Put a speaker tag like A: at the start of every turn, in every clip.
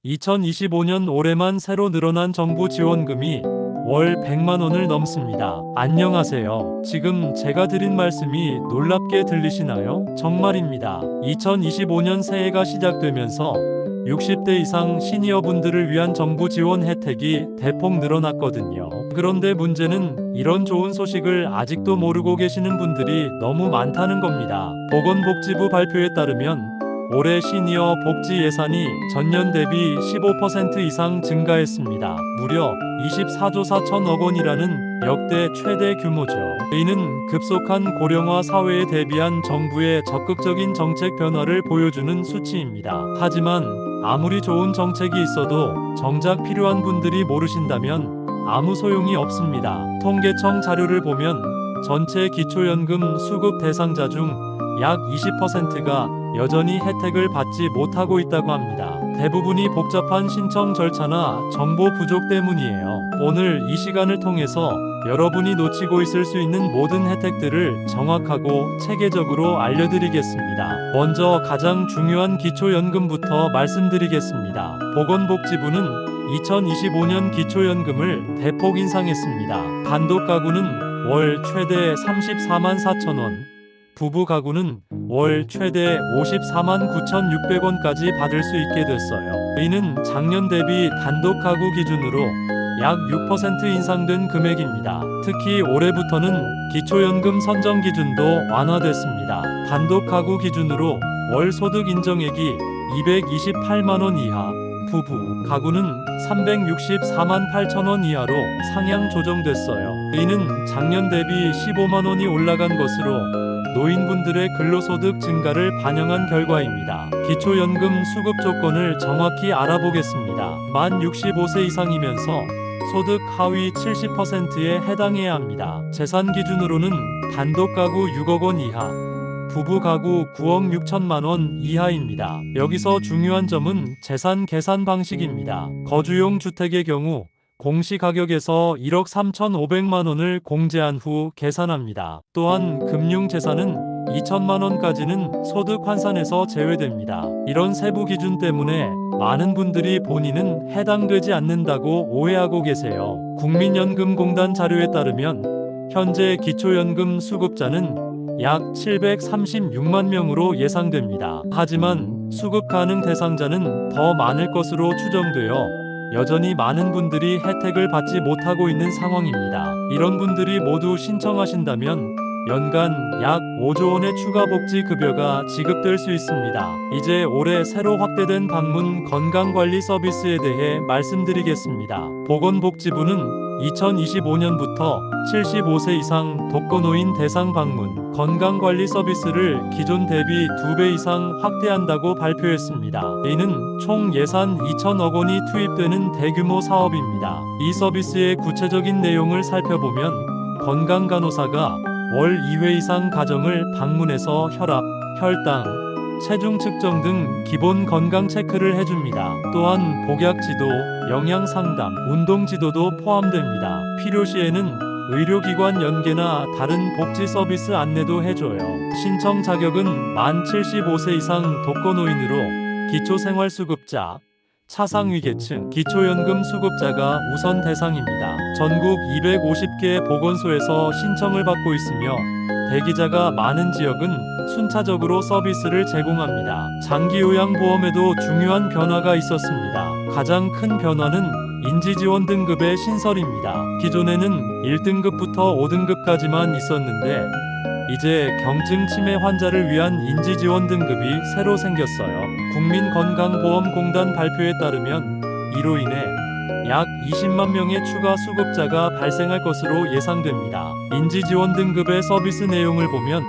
A: 2025년 올해만 새로 늘어난 정부 지원금이 월 100만 원을 넘습니다. 안녕하세요. 지금 제가 드린 말씀이 놀랍게 들리시나요? 정말입니다. 2025년 새해가 시작되면서 60대 이상 시니어분들을 위한 정부 지원 혜택이 대폭 늘어났거든요. 그런데 문제는 이런 좋은 소식을 아직도 모르고 계시는 분들이 너무 많다는 겁니다. 보건복지부 발표에 따르면 올해 시니어 복지 예산이 전년 대비 15% 이상 증가했습니다. 무려 24조 4천억 원이라는 역대 최대 규모죠. 이는 급속한 고령화 사회에 대비한 정부의 적극적인 정책 변화를 보여주는 수치입니다. 하지만 아무리 좋은 정책이 있어도 정작 필요한 분들이 모르신다면 아무 소용이 없습니다. 통계청 자료를 보면 전체 기초연금 수급 대상자 중 약 20%가 여전히 혜택을 받지 못하고 있다고 합니다. 대부분이 복잡한 신청 절차나 정보 부족 때문이에요. 오늘 이 시간을 통해서 여러분이 놓치고 있을 수 있는 모든 혜택들을 정확하고 체계적으로 알려드리겠습니다. 먼저 가장 중요한 기초연금부터 말씀드리겠습니다. 보건복지부는 2025년 기초연금을 대폭 인상했습니다. 단독 가구는 월 최대 34만 4천 원, 부부 가구는 월 최대 54만 9,600원까지 받을 수 있게 됐어요. 이는 작년 대비 단독 가구 기준으로 약 6% 인상된 금액입니다. 특히 올해부터는 기초연금 선정 기준도 완화됐습니다. 단독 가구 기준으로 월 소득 인정액이 228만 원 이하, 부부 가구는 364만 8천 원 이하로 상향 조정됐어요. 이는 작년 대비 15만 원이 올라간 것으로 노인분들의 근로소득 증가를 반영한 결과입니다. 기초연금 수급 조건을 정확히 알아보겠습니다. 만 65세 이상이면서 소득 하위 70%에 해당해야 합니다. 재산 기준으로는 단독 가구 6억 원 이하, 부부 가구 9억 6천만 원 이하입니다. 여기서 중요한 점은 재산 계산 방식입니다. 거주용 주택의 경우 공시가격에서 1억 3,500만 원을 공제한 후 계산합니다. 또한 금융재산은 2천만 원까지는 소득 환산에서 제외됩니다. 이런 세부 기준 때문에 많은 분들이 본인은 해당되지 않는다고 오해하고 계세요. 국민연금공단 자료에 따르면 현재 기초연금 수급자는 약 736만 명으로 예상됩니다. 하지만 수급 가능 대상자는 더 많을 것으로 추정되어 여전히 많은 분들이 혜택을 받지 못하고 있는 상황입니다. 이런 분들이 모두 신청하신다면 연간 약 5조 원의 추가 복지 급여가 지급될 수 있습니다. 이제 올해 새로 확대된 방문 건강관리 서비스에 대해 말씀드리겠습니다. 보건복지부는 2025년부터 75세 이상 독거노인 대상 방문 건강관리 서비스를 기존 대비 2배 이상 확대한다고 발표했습니다. 이는 총 예산 2천억 원이 투입되는 대규모 사업입니다. 이 서비스의 구체적인 내용을 살펴보면 건강간호사가 월 2회 이상 가정을 방문해서 혈압, 혈당, 체중 측정 등 기본 건강 체크를 해줍니다. 또한 복약 지도, 영양 상담, 운동 지도도 포함됩니다. 필요시에는 의료기관 연계나 다른 복지 서비스 안내도 해줘요. 신청 자격은 만 75세 이상 독거노인으로 기초생활수급자, 차상위계층, 기초연금 수급자가 우선 대상입니다. 전국 250개 보건소에서 신청을 받고 있으며 대기자가 많은 지역은 순차적으로 서비스를 제공합니다. 장기요양보험에도 중요한 변화가 있었습니다. 가장 큰 변화는 인지지원 등급의 신설입니다. 기존에는 1등급부터 5등급까지만 있었는데 이제 경증 치매 환자를 위한 인지지원 등급이 새로 생겼어요. 국민건강보험공단 발표에 따르면 이로 인해 약 20만 명의 추가 수급자가 발생할 것으로 예상됩니다. 인지지원 등급의 서비스 내용을 보면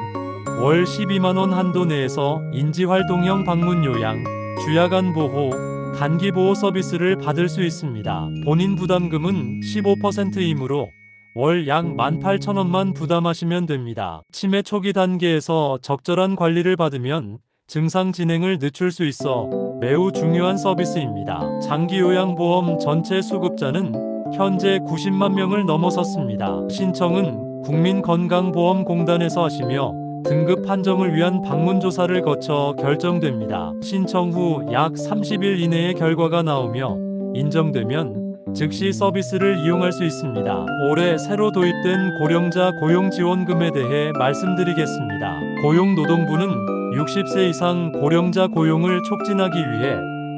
A: 월 12만 원 한도 내에서 인지활동형 방문요양, 주야간 보호, 단기보호 서비스를 받을 수 있습니다. 본인 부담금은 15%이므로 월 약 18,000원만 부담하시면 됩니다. 치매 초기 단계에서 적절한 관리를 받으면 증상 진행을 늦출 수 있어 매우 중요한 서비스입니다. 장기요양보험 전체 수급자는 현재 90만 명을 넘어섰습니다. 신청은 국민건강보험공단에서 하시며 등급 판정을 위한 방문조사를 거쳐 결정됩니다. 신청 후 약 30일 이내에 결과가 나오며 인정되면 즉시 서비스를 이용할 수 있습니다. 올해 새로 도입된 고령자 고용지원금에 대해 말씀드리겠습니다. 고용노동부는 60세 이상 고령자 고용을 촉진하기 위해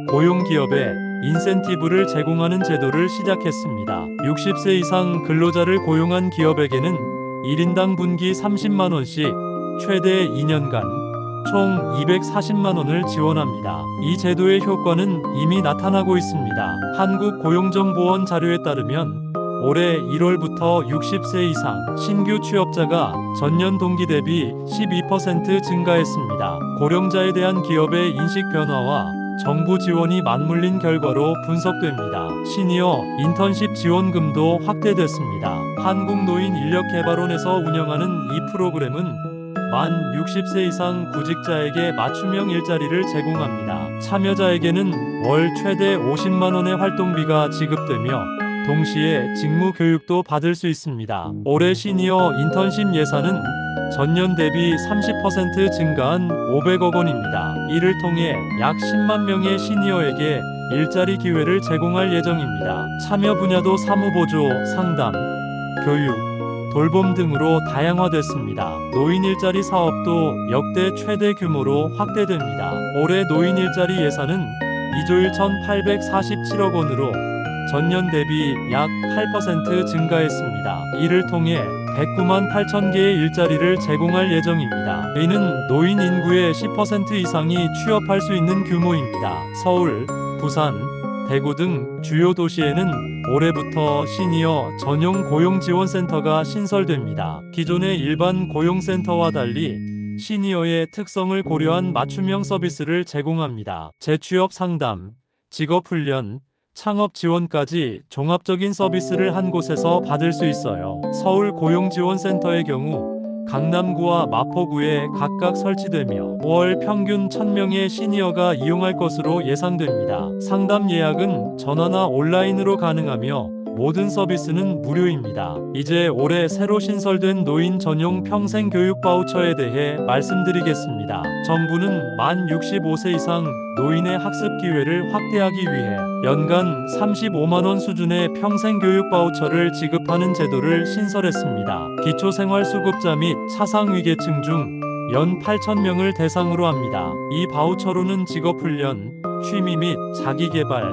A: 고용기업에 인센티브를 제공하는 제도를 시작했습니다. 60세 이상 근로자를 고용한 기업에게는 1인당 분기 30만원씩 최대 2년간 총 240만원을 지원합니다. 이 제도의 효과는 이미 나타나고 있습니다. 한국고용정보원 자료에 따르면 올해 1월부터 60세 이상 신규 취업자가 전년 동기 대비 12% 증가했습니다. 고령자에 대한 기업의 인식 변화와 정부 지원이 맞물린 결과로 분석됩니다. 시니어 인턴십 지원금도 확대됐습니다. 한국노인인력개발원에서 운영하는 이 프로그램은 만 60세 이상 구직자에게 맞춤형 일자리를 제공합니다. 참여자에게는 월 최대 50만원의 활동비가 지급되며 동시에 직무 교육도 받을 수 있습니다. 올해 시니어 인턴십 예산은 전년 대비 30% 증가한 500억 원입니다. 이를 통해 약 10만 명의 시니어에게 일자리 기회를 제공할 예정입니다. 참여 분야도 사무보조, 상담, 교육, 돌봄 등으로 다양화됐습니다. 노인 일자리 사업도 역대 최대 규모로 확대됩니다. 올해 노인 일자리 예산은 2조 1,847억 원으로 전년 대비 약 8% 증가했습니다. 이를 통해 109만 8천 개의 일자리를 제공할 예정입니다. 이는 노인 인구의 10% 이상이 취업할 수 있는 규모입니다. 서울, 부산, 대구 등 주요 도시에는 올해부터 시니어 전용 고용지원센터가 신설됩니다. 기존의 일반 고용센터와 달리 시니어의 특성을 고려한 맞춤형 서비스를 제공합니다. 재취업 상담, 직업훈련, 창업 지원까지 종합적인 서비스를 한 곳에서 받을 수 있어요. 서울 고용지원센터의 경우 강남구와 마포구에 각각 설치되며 월 평균 1000명의 시니어가 이용할 것으로 예상됩니다. 상담 예약은 전화나 온라인으로 가능하며 모든 서비스는 무료입니다. 이제 올해 새로 신설된 노인 전용 평생 교육 바우처에 대해 말씀드리겠습니다. 정부는 만 65세 이상 노인의 학습 기회를 확대하기 위해 연간 35만원 수준의 평생 교육 바우처를 지급하는 제도를 신설했습니다. 기초생활수급자 및 차상위계층 중 연 8,000명을 대상으로 합니다. 이 바우처로는 직업훈련, 취미 및 자기개발,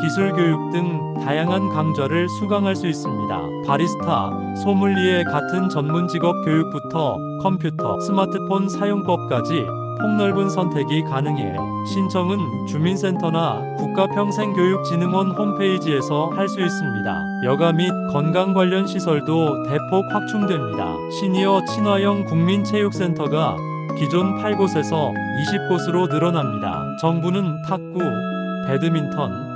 A: 기술교육 등 다양한 강좌를 수강할 수 있습니다. 바리스타, 소믈리에 같은 전문 직업 교육부터 컴퓨터, 스마트폰 사용법까지 폭넓은 선택이 가능해요. 신청은 주민센터나 국가평생교육진흥원 홈페이지에서 할 수 있습니다. 여가 및 건강 관련 시설도 대폭 확충됩니다. 시니어 친화형 국민체육센터가 기존 8곳에서 20곳으로 늘어납니다. 정부는 탁구, 배드민턴,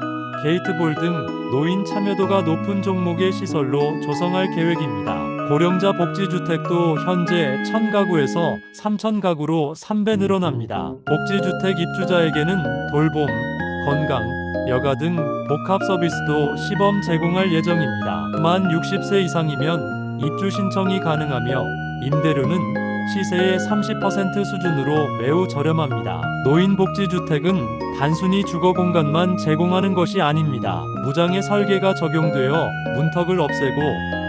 A: 게이트볼 등 노인 참여도가 높은 종목의 시설로 조성할 계획입니다. 고령자 복지주택도 현재 1000가구에서 3000가구로 3배 늘어납니다. 복지주택 입주자에게는 돌봄, 건강, 여가 등 복합 서비스도 시범 제공할 예정입니다. 만 60세 이상이면 입주 신청이 가능하며 임대료는 시세의 30% 수준으로 매우 저렴합니다. 노인복지주택은 단순히 주거 공간만 제공하는 것이 아닙니다. 무장의 설계가 적용되어 문턱을 없애고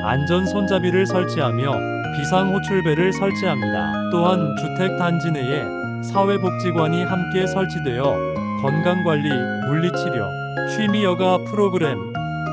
A: 안전 손잡이를 설치하며 비상호출배를 설치합니다. 또한 주택 단지 내에 사회복지관이 함께 설치되어 건강관리, 물리치료, 취미여가 프로그램,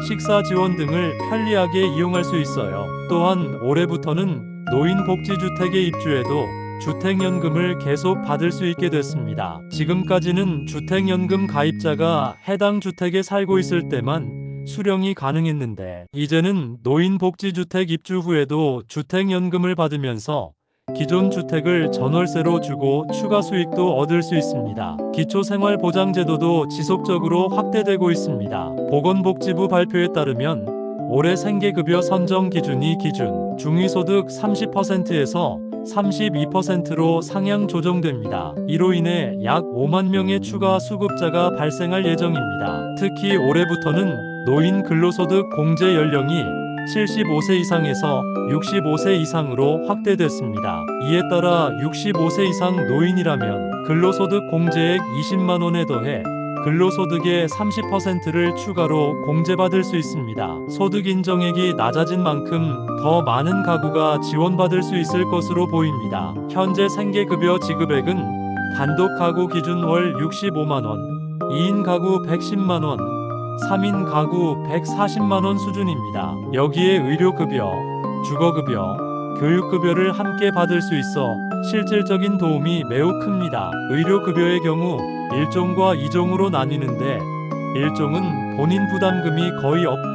A: 식사 지원 등을 편리하게 이용할 수 있어요. 또한 올해부터는 노인복지주택에 입주해도 주택연금을 계속 받을 수 있게 됐습니다. 지금까지는 주택연금 가입자가 해당 주택에 살고 있을 때만 수령이 가능했는데 이제는 노인복지주택 입주 후에도 주택연금을 받으면서 기존 주택을 전월세로 주고 추가 수익도 얻을 수 있습니다. 기초생활보장제도도 지속적으로 확대되고 있습니다. 보건복지부 발표에 따르면 올해 생계급여 선정 기준이 기준 중위소득 30%에서 32%로 상향 조정됩니다. 이로 인해 약 5만 명의 추가 수급자가 발생할 예정입니다. 특히 올해부터는 노인 근로소득 공제 연령이 75세 이상에서 65세 이상으로 확대됐습니다. 이에 따라 65세 이상 노인이라면 근로소득 공제액 20만 원에 더해 근로소득의 30%를 추가로 공제받을 수 있습니다. 소득 인정액이 낮아진 만큼 더 많은 가구가 지원받을 수 있을 것으로 보입니다. 현재 생계급여 지급액은 단독 가구 기준 월 65만 원, 2인 가구 110만 원, 3인 가구 140만 원 수준입니다. 여기에 의료급여, 주거급여, 교육급여를 함께 받을 수 있어 실질적인 도움이 매우 큽니다. 의료급여의 경우 1종과 2종으로 나뉘는데 1종은 본인 부담금이 거의 없고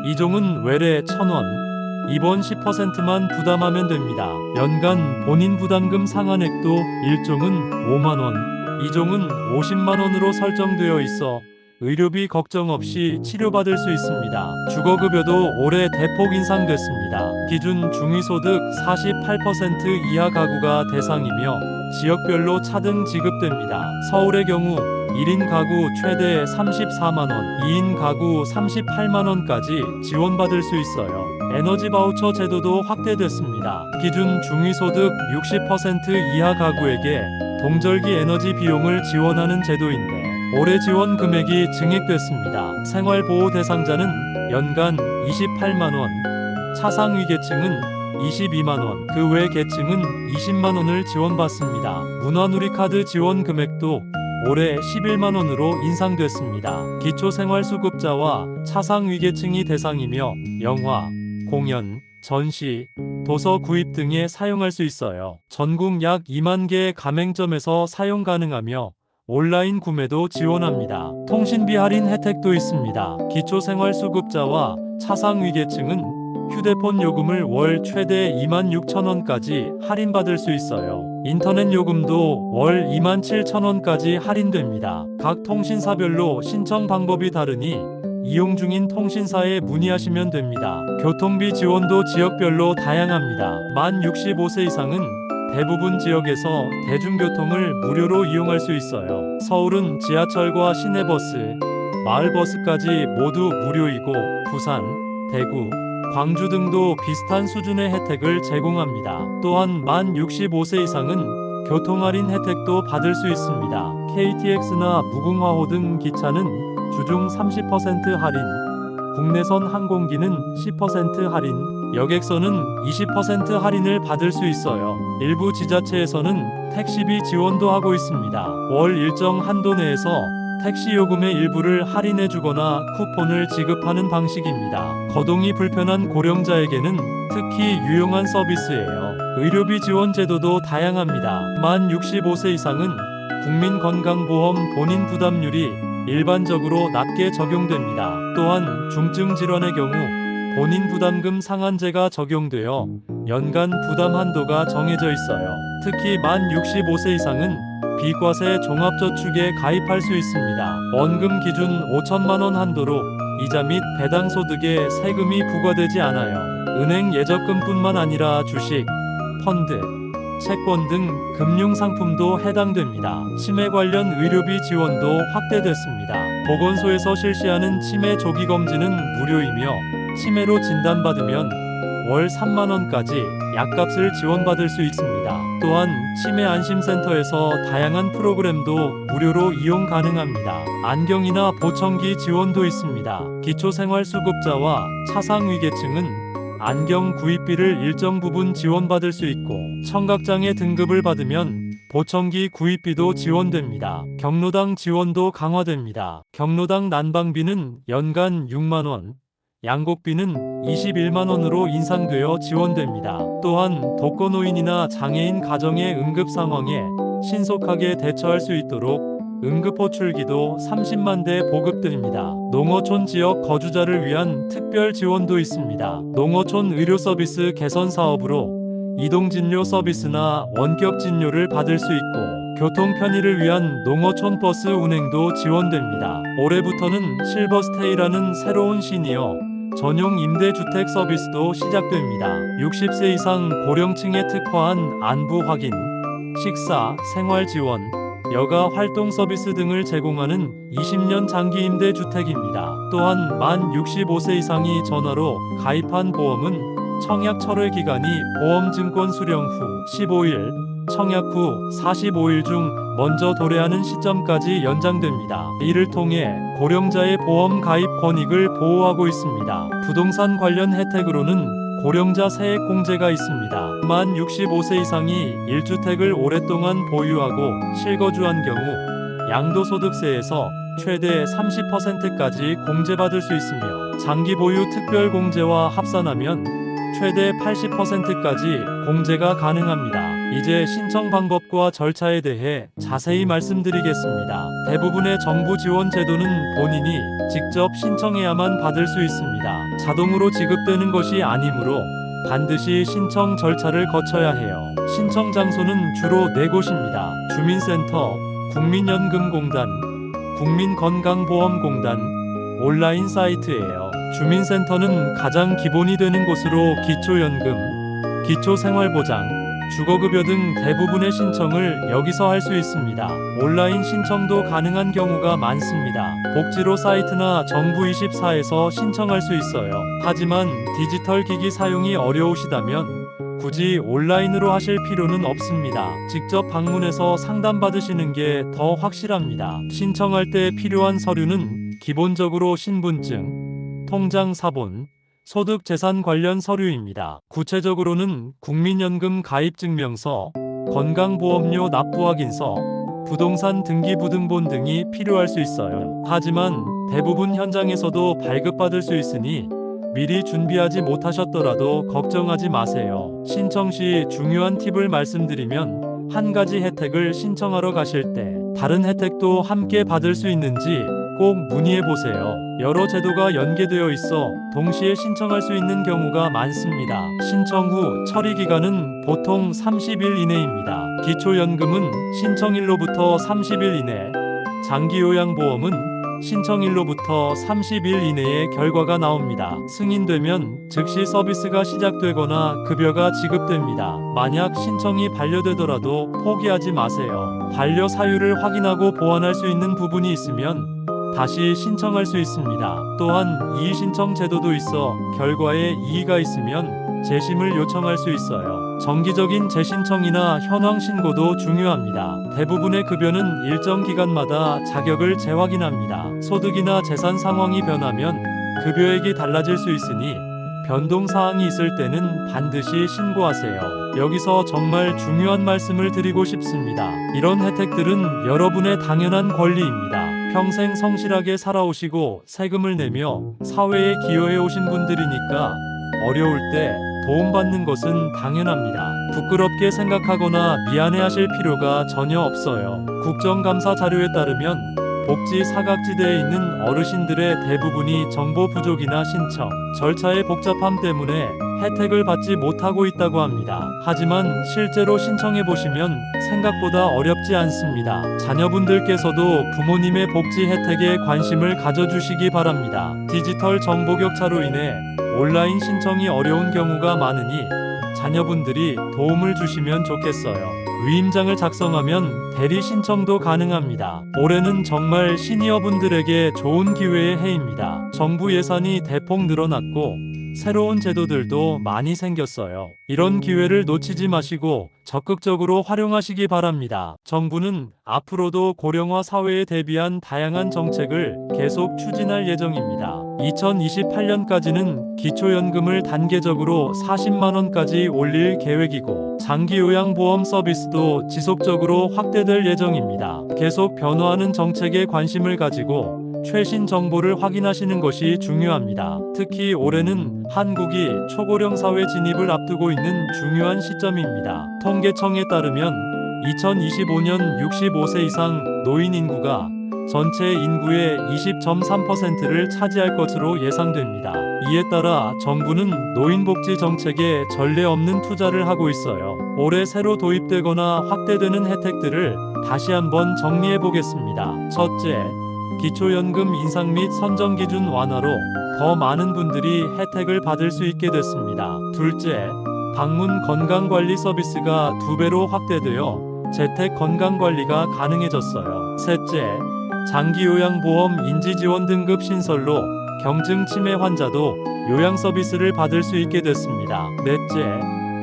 A: 2종은 외래 1,000원, 입원 10%만 부담하면 됩니다. 연간 본인 부담금 상한액도 1종은 5만 원, 2종은 50만 원으로 설정되어 있어 의료비 걱정 없이 치료받을 수 있습니다. 주거급여도 올해 대폭 인상됐습니다. 기준 중위소득 48% 이하 가구가 대상이며 지역별로 차등 지급됩니다. 서울의 경우 1인 가구 최대 34만 원, 2인 가구 38만 원까지 지원받을 수 있어요. 에너지 바우처 제도도 확대됐습니다. 기준 중위소득 60% 이하 가구에게 동절기 에너지 비용을 지원하는 제도인데 올해 지원 금액이 증액됐습니다. 생활보호 대상자는 연간 28만 원, 차상위계층은 22만 원, 그 외 계층은 20만 원을 지원받습니다. 문화누리카드 지원 금액도 올해 11만 원으로 인상됐습니다. 기초생활수급자와 차상위계층이 대상이며 영화, 공연, 전시, 도서 구입 등에 사용할 수 있어요. 전국 약 2만 개의 가맹점에서 사용 가능하며 온라인 구매도 지원합니다. 통신비 할인 혜택도 있습니다. 기초생활수급자와 차상위계층은 휴대폰 요금을 월 최대 26,000원까지 할인받을 수 있어요. 인터넷 요금도 월 27,000원까지 할인됩니다. 각 통신사별로 신청 방법이 다르니 이용 중인 통신사에 문의하시면 됩니다. 교통비 지원도 지역별로 다양합니다. 만 65세 이상은 대부분 지역에서 대중교통을 무료로 이용할 수 있어요. 서울은 지하철과 시내버스, 마을버스까지 모두 무료이고 부산, 대구, 광주 등도 비슷한 수준의 혜택을 제공합니다. 또한 만 65세 이상은 교통할인 혜택도 받을 수 있습니다. KTX나 무궁화호 등 기차는 주중 30% 할인, 국내선 항공기는 10% 할인, 여객선은 20% 할인을 받을 수 있어요. 일부 지자체에서는 택시비 지원도 하고 있습니다. 월 일정 한도 내에서 택시 요금의 일부를 할인해주거나 쿠폰을 지급하는 방식입니다. 거동이 불편한 고령자에게는 특히 유용한 서비스예요. 의료비 지원 제도도 다양합니다. 만 65세 이상은 국민건강보험 본인 부담률이 일반적으로 낮게 적용됩니다. 또한 중증 질환의 경우 본인 부담금 상한제가 적용되어 연간 부담 한도가 정해져 있어요. 특히 만 65세 이상은 비과세 종합저축에 가입할 수 있습니다. 원금 기준 5천만 원 한도로 이자 및 배당 소득에 세금이 부과되지 않아요. 은행 예적금뿐만 아니라 주식, 펀드, 채권 등 금융상품도 해당됩니다. 치매 관련 의료비 지원도 확대됐습니다. 보건소에서 실시하는 치매 조기 검진은 무료이며 치매로 진단받으면 월 3만 원까지 약값을 지원받을 수 있습니다. 또한 치매 안심센터에서 다양한 프로그램도 무료로 이용 가능합니다. 안경이나 보청기 지원도 있습니다. 기초생활수급자와 차상위계층은 안경 구입비를 일정 부분 지원받을 수 있고 청각장애 등급을 받으면 보청기 구입비도 지원됩니다. 경로당 지원도 강화됩니다. 경로당 난방비는 연간 6만 원, 양곡비는 21만 원으로 인상되어 지원됩니다. 또한 독거노인이나 장애인 가정의 응급 상황에 신속하게 대처할 수 있도록 응급호출기도 30만 대 보급됩니다. 농어촌 지역 거주자를 위한 특별 지원도 있습니다. 농어촌 의료서비스 개선 사업으로 이동진료 서비스나 원격 진료를 받을 수 있고 교통 편의를 위한 농어촌 버스 운행도 지원됩니다. 올해부터는 실버스테이라는 새로운 시니어 전용 임대주택 서비스도 시작됩니다. 60세 이상 고령층에 특화한 안부 확인, 식사, 생활 지원, 여가 활동 서비스 등을 제공하는 20년 장기 임대 주택입니다. 또한 만 65세 이상이 전화로 가입한 보험은 청약 철회 기간이 보험증권 수령 후 15일, 청약 후 45일 중 먼저 도래하는 시점까지 연장됩니다. 이를 통해 고령자의 보험 가입 권익을 보호하고 있습니다. 부동산 관련 혜택으로는 고령자 세액 공제가 있습니다. 만 65세 이상이 1주택을 오랫동안 보유하고 실거주한 경우 양도소득세에서 최대 30%까지 공제받을 수 있으며 장기 보유 특별 공제와 합산하면 최대 80%까지 공제가 가능합니다. 이제 신청 방법과 절차에 대해 자세히 말씀드리겠습니다. 대부분의 정부 지원 제도는 본인이 직접 신청해야만 받을 수 있습니다. 자동으로 지급되는 것이 아니므로 반드시 신청 절차를 거쳐야 해요. 신청 장소는 주로 4곳입니다. 주민센터, 국민연금공단, 국민건강보험공단, 온라인 사이트예요. 주민센터는 가장 기본이 되는 곳으로 기초연금, 기초생활보장, 주거급여 등 대부분의 신청을 여기서 할 수 있습니다. 온라인 신청도 가능한 경우가 많습니다. 복지로 사이트나 정부24에서 신청할 수 있어요. 하지만 디지털 기기 사용이 어려우시다면 굳이 온라인으로 하실 필요는 없습니다. 직접 방문해서 상담받으시는 게 더 확실합니다. 신청할 때 필요한 서류는 기본적으로 신분증, 통장 사본, 소득 재산 관련 서류입니다. 구체적으로는 국민연금 가입증명서, 건강보험료 납부 확인서, 부동산 등기부등본 등이 필요할 수 있어요. 하지만 대부분 현장에서도 발급받을 수 있으니 미리 준비하지 못하셨더라도 걱정하지 마세요. 신청 시 중요한 팁을 말씀드리면 한 가지 혜택을 신청하러 가실 때 다른 혜택도 함께 받을 수 있는지 꼭 문의해 보세요. 여러 제도가 연계되어 있어 동시에 신청할 수 있는 경우가 많습니다. 신청 후 처리 기간은 보통 30일 이내입니다. 기초연금은 신청일로부터 30일 이내, 장기요양보험은 신청일로부터 30일 이내에 결과가 나옵니다. 승인되면 즉시 서비스가 시작되거나 급여가 지급됩니다. 만약 신청이 반려되더라도 포기하지 마세요. 반려 사유를 확인하고 보완할 수 있는 부분이 있으면 다시 신청할 수 있습니다. 또한 이의신청 제도도 있어 결과에 이의가 있으면 재심을 요청할 수 있어요. 정기적인 재신청이나 현황 신고도 중요합니다. 대부분의 급여는 일정 기간마다 자격을 재확인합니다. 소득이나 재산 상황이 변하면 급여액이 달라질 수 있으니 변동 사항이 있을 때는 반드시 신고하세요. 여기서 정말 중요한 말씀을 드리고 싶습니다. 이런 혜택들은 여러분의 당연한 권리입니다. 평생 성실하게 살아오시고 세금을 내며 사회에 기여해 오신 분들이니까 어려울 때 도움받는 것은 당연합니다. 부끄럽게 생각하거나 미안해하실 필요가 전혀 없어요. 국정감사 자료에 따르면 복지 사각지대에 있는 어르신들의 대부분이 정보 부족이나 신청 절차의 복잡함 때문에 혜택을 받지 못하고 있다고 합니다. 하지만 실제로 신청해 보시면 생각보다 어렵지 않습니다. 자녀분들께서도 부모님의 복지 혜택에 관심을 가져주시기 바랍니다. 디지털 정보 격차로 인해 온라인 신청이 어려운 경우가 많으니 자녀분들이 도움을 주시면 좋겠어요. 위임장을 작성하면 대리 신청도 가능합니다. 올해는 정말 시니어분들에게 좋은 기회의 해입니다. 정부 예산이 대폭 늘어났고 새로운 제도들도 많이 생겼어요. 이런 기회를 놓치지 마시고 적극적으로 활용하시기 바랍니다. 정부는 앞으로도 고령화 사회에 대비한 다양한 정책을 계속 추진할 예정입니다. 2028년까지는 기초연금을 단계적으로 40만 원까지 올릴 계획이고 장기요양보험 서비스도 지속적으로 확대될 예정입니다. 계속 변화하는 정책에 관심을 가지고 최신 정보를 확인하시는 것이 중요합니다. 특히 올해는 한국이 초고령 사회 진입을 앞두고 있는 중요한 시점입니다. 통계청에 따르면 2025년 65세 이상 노인 인구가 전체 인구의 20.3%를 차지할 것으로 예상됩니다. 이에 따라 정부는 노인복지 정책에 전례 없는 투자를 하고 있어요. 올해 새로 도입되거나 확대되는 혜택들을 다시 한번 정리해 보겠습니다. 첫째, 기초연금 인상 및 선정 기준 완화로 더 많은 분들이 혜택을 받을 수 있게 됐습니다. 둘째, 방문 건강관리 서비스가 2배로 확대되어 재택 건강관리가 가능해졌어요. 셋째, 장기요양보험 인지지원 등급 신설로 경증 치매 환자도 요양 서비스를 받을 수 있게 됐습니다. 넷째,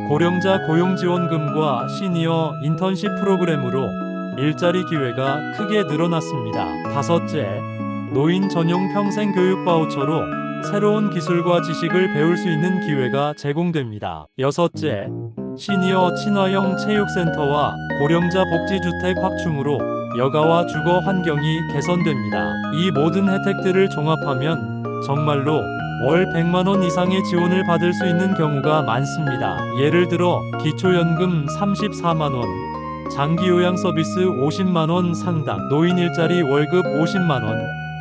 A: 고령자 고용지원금과 시니어 인턴십 프로그램으로 일자리 기회가 크게 늘어났습니다. 다섯째, 노인 전용 평생 교육 바우처로 새로운 기술과 지식을 배울 수 있는 기회가 제공됩니다. 여섯째, 시니어 친화형 체육센터와 고령자 복지주택 확충으로 여가와 주거 환경이 개선됩니다. 이 모든 혜택들을 종합하면 정말로 월 100만원 이상의 지원을 받을 수 있는 경우가 많습니다. 예를 들어 기초연금 34만원, 장기요양 서비스 50만원 상당, 노인 일자리 월급 50만원,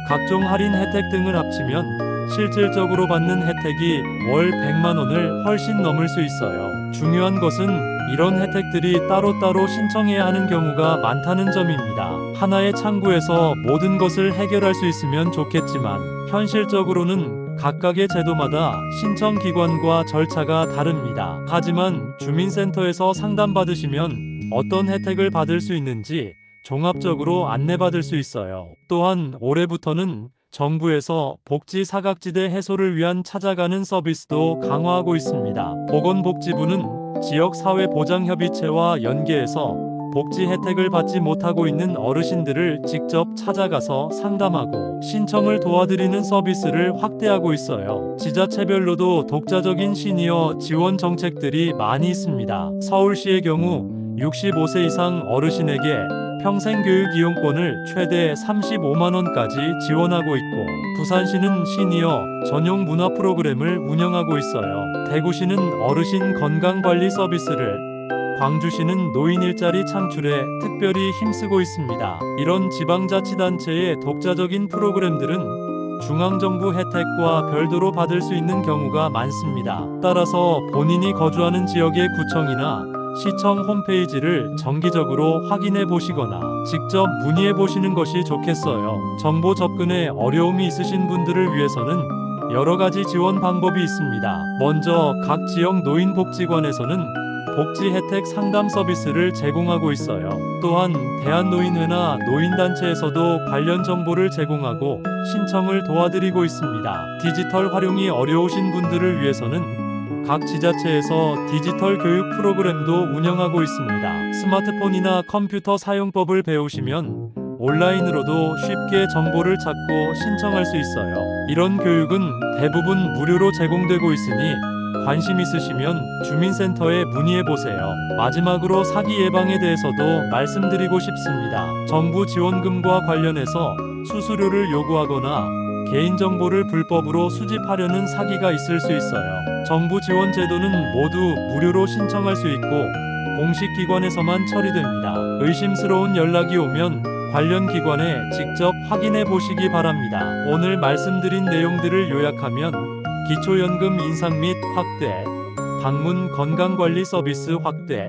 A: 각종 할인 혜택 등을 합치면 실질적으로 받는 혜택이 월 100만원을 훨씬 넘을 수 있어요. 중요한 것은 이런 혜택들이 따로따로 신청해야 하는 경우가 많다는 점입니다. 하나의 창구에서 모든 것을 해결할 수 있으면 좋겠지만 현실적으로는 각각의 제도마다 신청 기관과 절차가 다릅니다. 하지만 주민센터에서 상담받으시면 어떤 혜택을 받을 수 있는지 종합적으로 안내받을 수 있어요. 또한 올해부터는 정부에서 복지 사각지대 해소를 위한 찾아가는 서비스도 강화하고 있습니다. 보건복지부는 지역사회보장협의체와 연계해서 복지 혜택을 받지 못하고 있는 어르신들을 직접 찾아가서 상담하고 신청을 도와드리는 서비스를 확대하고 있어요. 지자체별로도 독자적인 시니어 지원 정책들이 많이 있습니다. 서울시의 경우 65세 이상 어르신에게 평생교육 이용권을 최대 35만원까지 지원하고 있고, 부산시는 시니어 전용 문화 프로그램을 운영하고 있어요. 대구시는 어르신 건강관리 서비스를, 광주시는 노인 일자리 창출에 특별히 힘쓰고 있습니다. 이런 지방자치단체의 독자적인 프로그램들은 중앙정부 혜택과 별도로 받을 수 있는 경우가 많습니다. 따라서 본인이 거주하는 지역의 구청이나 시청 홈페이지를 정기적으로 확인해 보시거나 직접 문의해 보시는 것이 좋겠어요. 정보 접근에 어려움이 있으신 분들을 위해서는 여러 가지 지원 방법이 있습니다. 먼저 각 지역 노인복지관에서는 복지 혜택 상담 서비스를 제공하고 있어요. 또한 대한노인회나 노인단체에서도 관련 정보를 제공하고 신청을 도와드리고 있습니다. 디지털 활용이 어려우신 분들을 위해서는 각 지자체에서 디지털 교육 프로그램도 운영하고 있습니다. 스마트폰이나 컴퓨터 사용법을 배우시면 온라인으로도 쉽게 정보를 찾고 신청할 수 있어요. 이런 교육은 대부분 무료로 제공되고 있으니 관심 있으시면 주민센터에 문의해보세요. 마지막으로 사기 예방에 대해서도 말씀드리고 싶습니다. 정부 지원금과 관련해서 수수료를 요구하거나 개인정보를 불법으로 수집하려는 사기가 있을 수 있어요. 정부 지원 제도는 모두 무료로 신청할 수 있고 공식 기관에서만 처리됩니다. 의심스러운 연락이 오면 관련 기관에 직접 확인해 보시기 바랍니다. 오늘 말씀드린 내용들을 요약하면 기초연금 인상 및 확대, 방문 건강관리 서비스 확대,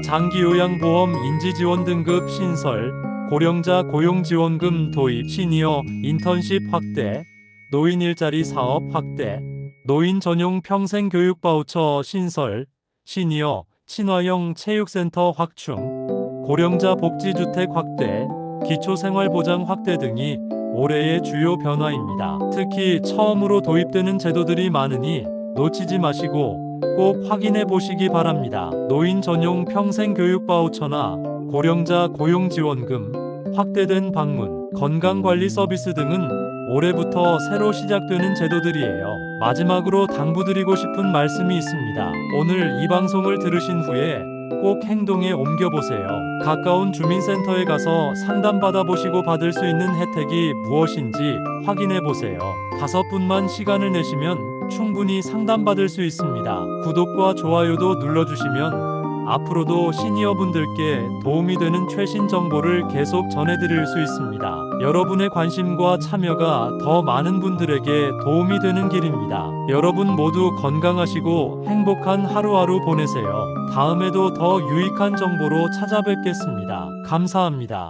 A: 장기요양보험 인지지원 등급 신설, 고령자 고용지원금 도입, 시니어 인턴십 확대, 노인 일자리 사업 확대, 노인 전용 평생교육 바우처 신설, 시니어 친화형 체육센터 확충, 고령자 복지주택 확대, 기초생활보장 확대 등이 올해의 주요 변화입니다. 특히 처음으로 도입되는 제도들이 많으니 놓치지 마시고 꼭 확인해 보시기 바랍니다. 노인 전용 평생교육 바우처나 고령자 고용지원금, 확대된 방문, 건강관리 서비스 등은 올해부터 새로 시작되는 제도들이에요. 마지막으로 당부드리고 싶은 말씀이 있습니다. 오늘 이 방송을 들으신 후에 꼭 행동에 옮겨보세요. 가까운 주민센터에 가서 상담받아 보시고 받을 수 있는 혜택이 무엇인지 확인해 보세요. 5분만 시간을 내시면 충분히 상담받을 수 있습니다. 구독과 좋아요도 눌러주시면 앞으로도 시니어분들께 도움이 되는 최신 정보를 계속 전해드릴 수 있습니다. 여러분의 관심과 참여가 더 많은 분들에게 도움이 되는 길입니다. 여러분 모두 건강하시고 행복한 하루하루 보내세요. 다음에도 더 유익한 정보로 찾아뵙겠습니다. 감사합니다.